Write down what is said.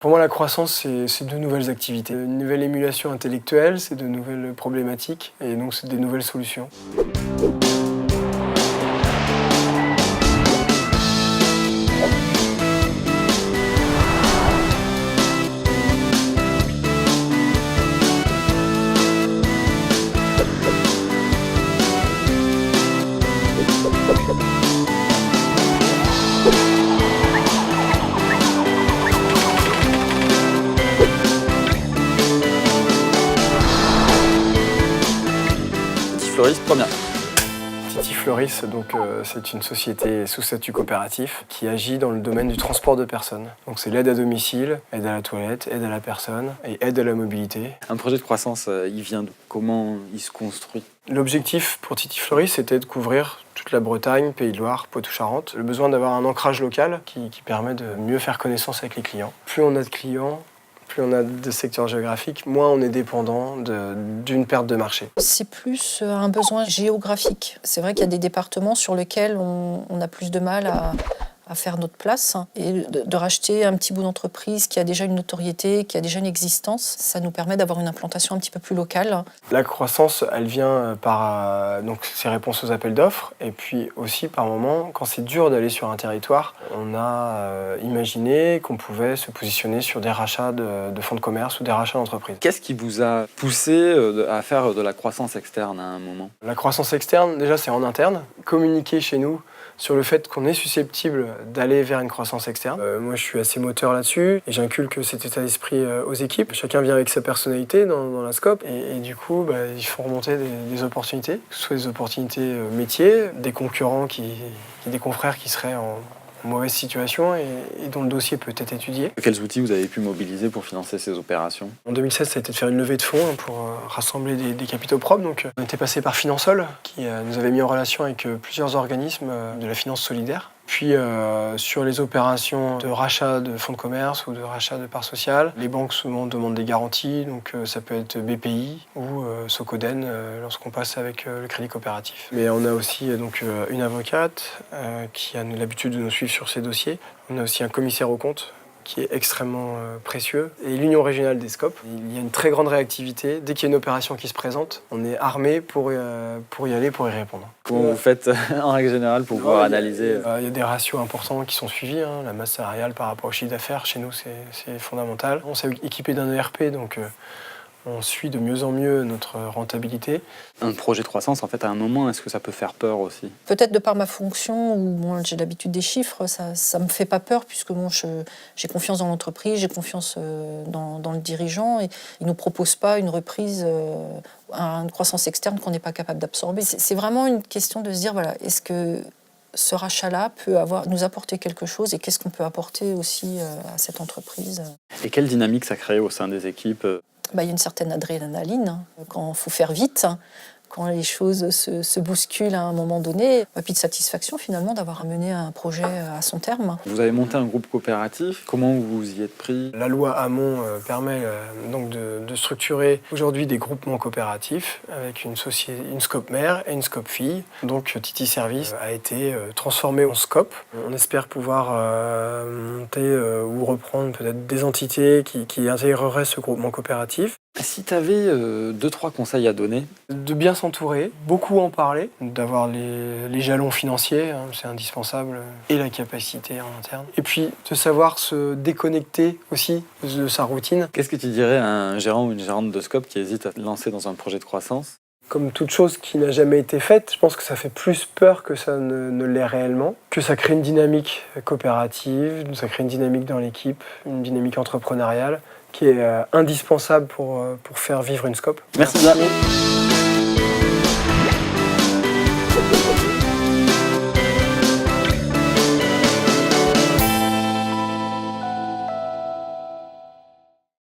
Pour moi, la croissance, c'est de nouvelles activités. Une nouvelle émulation intellectuelle, c'est de nouvelles problématiques, et donc c'est des nouvelles solutions. Floris, première. Titi Floris, c'est une société sous statut coopératif qui agit dans le domaine du transport de personnes. Donc c'est l'aide à domicile, aide à la toilette, aide à la personne et aide à la mobilité. Un projet de croissance, il vient d'où? Comment il se construit? L'objectif pour Titi Floris, c'était de couvrir toute la Bretagne, Pays de Loire, Poitou-Charentes. Le besoin d'avoir un ancrage local qui permet de mieux faire connaissance avec les clients. Plus on a de clients, plus on a de secteurs géographiques, moins on est dépendant d'une perte de marché. C'est plus un besoin géographique. C'est vrai qu'il y a des départements sur lesquels on a plus de mal à faire notre place. Et de racheter un petit bout d'entreprise qui a déjà une notoriété, qui a déjà une existence, ça nous permet d'avoir une implantation un petit peu plus locale. La croissance, elle vient par ces réponses aux appels d'offres, et puis aussi par moments, quand c'est dur d'aller sur un territoire, on a imaginé qu'on pouvait se positionner sur des rachats de fonds de commerce ou des rachats d'entreprises. Qu'est-ce qui vous a poussé à faire de la croissance externe à un moment? La croissance externe, déjà, c'est en interne. Communiquer chez nous sur le fait qu'on est susceptible d'aller vers une croissance externe. Moi, je suis assez moteur là-dessus et j'inculque cet état d'esprit aux équipes. Chacun vient avec sa personnalité dans la scope et du coup, il faut remonter des opportunités, que ce soit des opportunités métiers, des concurrents, des confrères qui seraient en mauvaise situation et dont le dossier peut être étudié. Quels outils vous avez pu mobiliser pour financer ces opérations? En 2016, ça a été de faire une levée de fonds pour rassembler des capitaux propres. Donc, on était passé par Finansol, qui nous avait mis en relation avec plusieurs organismes de la finance solidaire. Puis, sur les opérations de rachat de fonds de commerce ou de rachat de parts sociales, les banques souvent demandent des garanties. Donc, ça peut être BPI ou Socoden lorsqu'on passe avec le crédit coopératif. Mais on a aussi une avocate qui a l'habitude de nous suivre sur ces dossiers. On a aussi un commissaire aux comptes qui est extrêmement précieux. Et l'Union régionale des SCOP, il y a une très grande réactivité. Dès qu'il y a une opération qui se présente, on est armé pour y aller, pour y répondre. Comment vous faites en règle générale pour pouvoir analyser? Il y a des ratios importants qui sont suivis. La masse salariale par rapport au chiffre d'affaires, chez nous, c'est fondamental. On s'est équipé d'un ERP, donc on suit de mieux en mieux notre rentabilité. Un projet de croissance, en fait, à un moment, est-ce que ça peut faire peur aussi? Peut-être de par ma fonction, où j'ai l'habitude des chiffres, ça me fait pas peur, puisque j'ai confiance dans l'entreprise, j'ai confiance dans le dirigeant, et il nous propose pas une reprise, une croissance externe qu'on n'est pas capable d'absorber. C'est vraiment une question de se dire, voilà, est-ce que ce rachat-là peut nous apporter quelque chose, et qu'est-ce qu'on peut apporter aussi à cette entreprise? Et quelle dynamique ça crée au sein des équipes? Il y a une certaine adrénaline quand il faut faire vite, quand les choses se bousculent à un moment donné. Et puis de satisfaction finalement d'avoir amené un projet à son terme. Vous avez monté un groupe coopératif, comment vous y êtes pris? La loi Hamon permet donc de structurer aujourd'hui des groupements coopératifs avec une SCOP mère et une SCOP fille. Donc Titi Service a été transformé en SCOP. On espère pouvoir monter ou reprendre peut-être des entités qui intégreraient ce groupement coopératif. Si tu avais 2-3 conseils à donner? De bien s'entourer, beaucoup en parler, d'avoir les jalons financiers, c'est indispensable, et la capacité en interne. Et puis de savoir se déconnecter aussi de sa routine. Qu'est-ce que tu dirais à un gérant ou une gérante de SCOP qui hésite à te lancer dans un projet de croissance? Comme toute chose qui n'a jamais été faite, je pense que ça fait plus peur que ça ne l'est réellement, que ça crée une dynamique coopérative, ça crée une dynamique dans l'équipe, une dynamique entrepreneuriale qui est indispensable pour faire vivre une SCOP. Merci bien.